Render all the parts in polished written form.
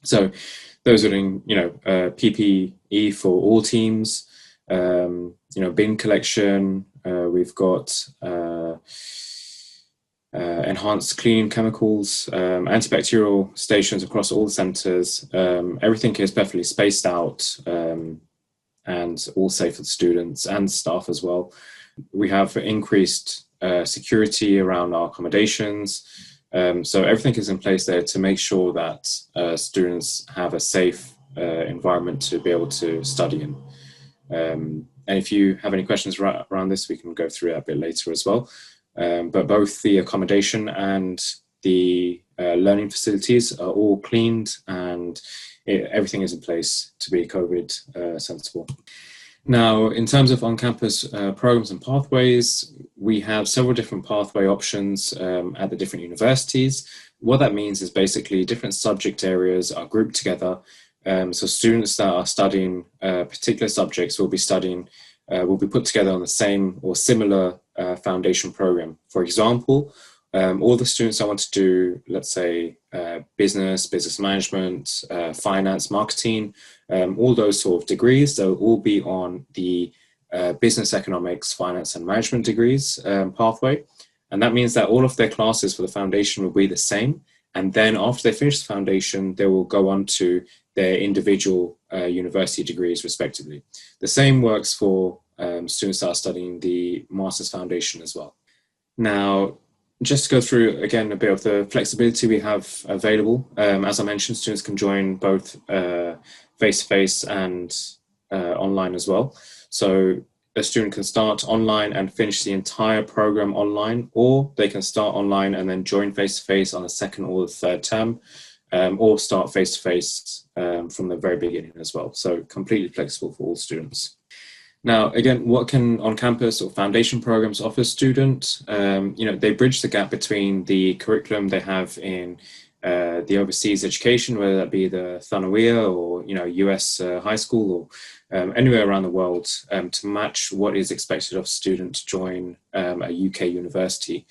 So those are in, PPE for all teams, bin collection. We've got enhanced cleaning chemicals, antibacterial stations across all the centres. Everything is perfectly spaced out and all safe for the students and staff as well. We have increased security around our accommodations. So everything is in place there to make sure that students have a safe environment to be able to study in. And if you have any questions around this, we can go through that a bit later as well. But both the accommodation and the learning facilities are all cleaned, and everything is in place to be COVID sensible. Now, in terms of on-campus programs and pathways, we have several different pathway options at the different universities. What that means is basically different subject areas are grouped together. So students that are studying particular subjects will be put together on the same or similar foundation program. For example, all the students that want to do, let's say, business management, finance, marketing, all those sort of degrees, they'll all be on the business economics, finance and management degrees pathway. And that means that all of their classes for the foundation will be the same. And then after they finish the foundation, they will go on to their individual university degrees respectively. The same works for students that are studying the Master's Foundation as well. Now, just to go through again a bit of the flexibility we have available. As I mentioned, students can join both face-to-face and online as well. So a student can start online and finish the entire program online, or they can start online and then join face-to-face on the second or the third term, or start face-to-face from the very beginning as well. So completely flexible for all students. Now, again, what can on-campus or foundation programs offer students? They bridge the gap between the curriculum they have in the overseas education, whether that be the Thanawiyya or US high school or anywhere around the world, to match what is expected of a student to join a UK university.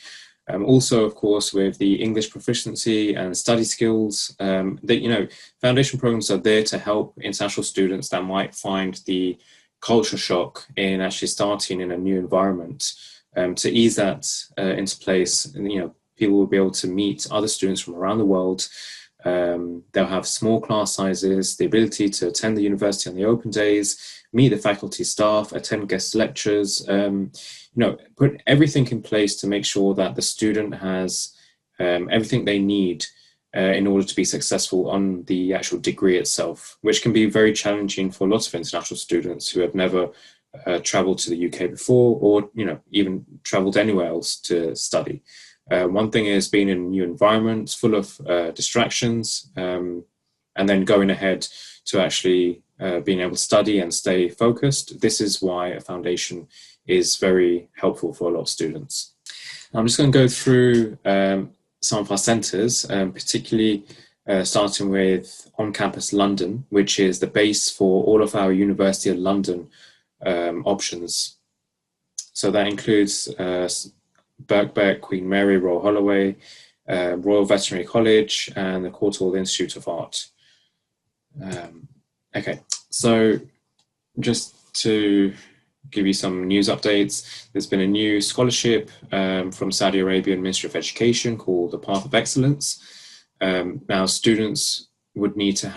Also, of course, with the English proficiency and study skills, foundation programs are there to help international students that might find the culture shock in actually starting in a new environment. To ease that into place, people will be able to meet other students from around the world. They'll have small class sizes, the ability to attend the university on the open days, meet the faculty staff, attend guest lectures, put everything in place to make sure that the student has everything they need in order to be successful on the actual degree itself, which can be very challenging for lots of international students who have never traveled to the UK before, or even traveled anywhere else to study. One thing is being in a new environment full of distractions, and then going ahead to actually being able to study and stay focused. This is why a foundation is very helpful for a lot of students. I'm just going to go through some of our centres, particularly starting with on-campus London, which is the base for all of our University of London options. So that includes Birkbeck, Queen Mary, Royal Holloway, Royal Veterinary College, and the Courtauld Institute of Art. Okay, so just to give you some news updates, there's been a new scholarship from Saudi Arabian Ministry of Education called the Path of Excellence. Now, students would need to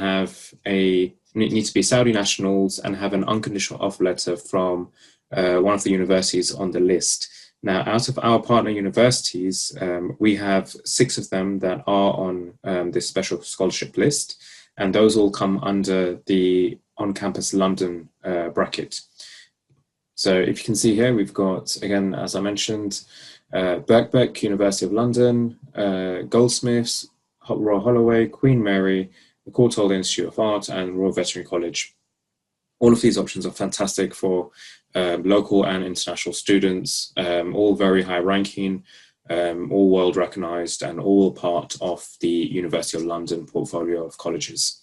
be Saudi nationals and have an unconditional offer letter from one of the universities on the list. Now, out of our partner universities, we have 6 of them that are on this special scholarship list, and those all come under the on-campus London bracket. So if you can see here, we've got, again, as I mentioned, Birkbeck, University of London, Goldsmiths, Royal Holloway, Queen Mary, the Courtauld Institute of Art, and Royal Veterinary College. All of these options are fantastic for local and international students, all very high ranking, all world recognized, and all part of the University of London portfolio of colleges.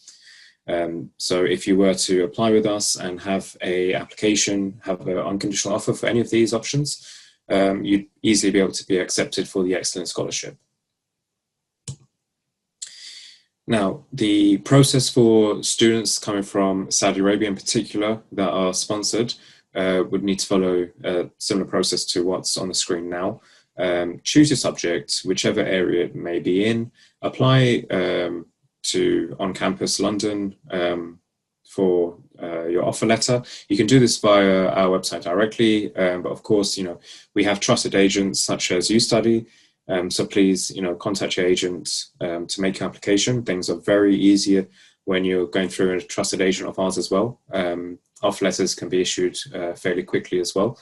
So if you were to apply with us and have an application, have an unconditional offer for any of these options, you'd easily be able to be accepted for the Excellent Scholarship. Now, the process for students coming from Saudi Arabia in particular that are sponsored would need to follow a similar process to what's on the screen now. Choose your subject, whichever area it may be in, apply to on-campus London for your offer letter. You can do this via our website directly, but of course, we have trusted agents such as YouStudy. So please, contact your agent to make your application. Things are very easier when you're going through a trusted agent of ours as well. Offer letters can be issued fairly quickly as well.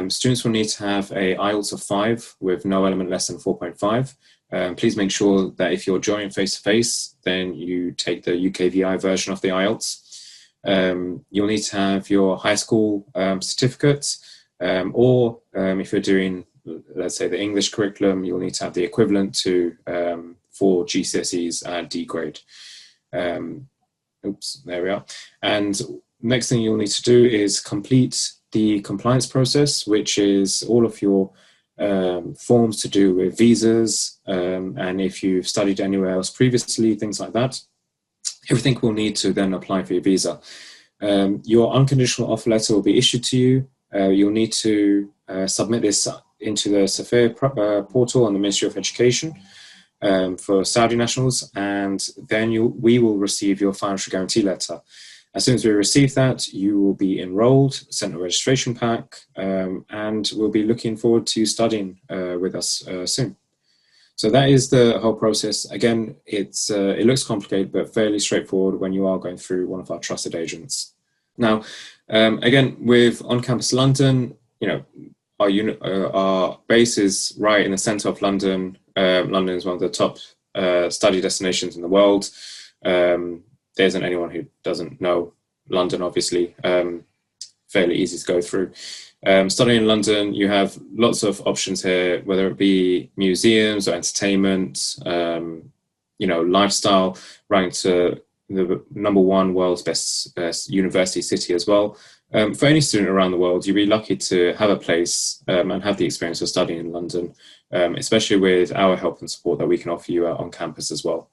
Students will need to have a IELTS of 5 with no element less than 4.5. Please make sure that if you're joining face-to-face, then you take the UKVI version of the IELTS. You'll need to have your high school certificate, or if you're doing, let's say, the English curriculum, you'll need to have the equivalent to for GCSEs and D grade. Oops, there we are. And next thing you'll need to do is complete the compliance process, which is all of your forms to do with visas, and if you've studied anywhere else previously, things like that. Everything we'll need to then apply for your visa. Your unconditional offer letter will be issued to you. You'll need to submit this into the Sophia portal on the Ministry of Education for Saudi nationals, and then we will receive your financial guarantee letter. As soon as we receive that, you will be enrolled, sent a registration pack, and we'll be looking forward to you studying with us soon. So that is the whole process. Again, it looks complicated, but fairly straightforward when you are going through one of our trusted agents. Now, again, with On-Campus London, our base is right in the centre of London. London is one of the top study destinations in the world. There isn't anyone who doesn't know London, obviously. Fairly easy to go through. Studying in London, you have lots of options here, whether it be museums or entertainment, lifestyle, ranked to the #1 world's best university city as well. For any student around the world, you'd be lucky to have a place and have the experience of studying in London, especially with our help and support that we can offer you on campus as well.